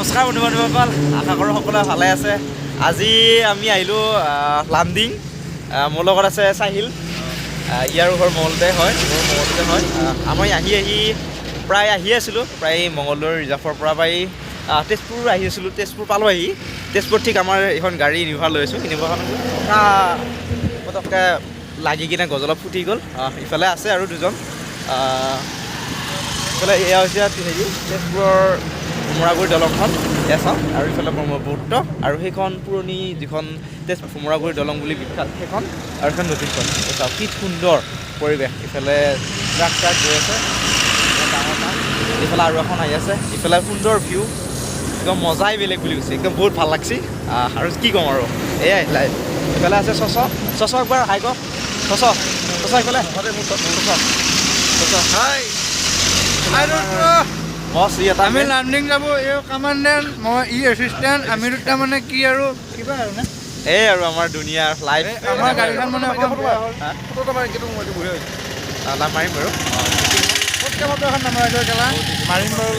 নমস্কাৰ বন্ধু বান্ধৱীসকল, আশা কৰোঁ সকলোৱে ভালে আছে। আজি আমি আহিলোঁ লামডিং। মোৰ লগত আছে চাহিল, ইয়াৰ ঘৰ মঙলদৈ হয়, মোৰ মঙলদৈ হয়। আমি আহি প্ৰায় আছিলোঁ, প্ৰায় মঙলদৈ ৰিজাৰ্ভৰ পৰা প্ৰায় তেজপুৰ আহি আছিলোঁ। তেজপুৰ পালোঁ আহি, তেজপুৰত ঠিক আমাৰ এইখন গাড়ী ইন'ভা লৈ আছোঁ। ইন'ভাখন পটককৈ লাগি কিনে গজলত ফুটি গ'ল। ইফালে আছে আৰু দুজন। ইফালে এয়া হৈছে তেজপুৰৰ ভোমোৰাগুৰি দলংখন, এয়া চাওক। আৰু ইফালে ব্ৰহ্মপুত্ৰ আৰু সেইখন পুৰণি যিখন তেজপুৰ ভোমোৰাগুৰি দলং বুলি বিখ্যাত সেইখন, আৰু এখন নতুনখন। চাওক কি সুন্দৰ পৰিৱেশ। ইফালে ট্ৰাক গৈ আছে ডাঙৰ ট্ৰাক, ইফালে আৰু এখন আহি আছে। ইফালে সুন্দৰ ভিউ, একদম মজাই বেলেগ বুলি কৈছে, একদম বহুত ভাল লাগছে। আৰু কি ক'ম আৰু এয়াই লাইভ। ইফালে আছে চচ একবাৰ হাই কওক। চচ ইফালে মস্ত ই এটা আমি লামডিং যাব। এই কামাণ্ডেণ্ট, মই ই এছিষ্টেণ্ট। আমি দুটা মানে কি আৰু কিবা আৰু না এই আৰু আমাৰ দুনিয়াৰ লাইফ। আমাৰ গাড়ীখন মানে অকণ বেয়া হ'ল। লাভ মাৰিম বাৰু। ফটকৈ ফটো এখন নামাৰিলোঁ কেলা মাৰিম বাৰু।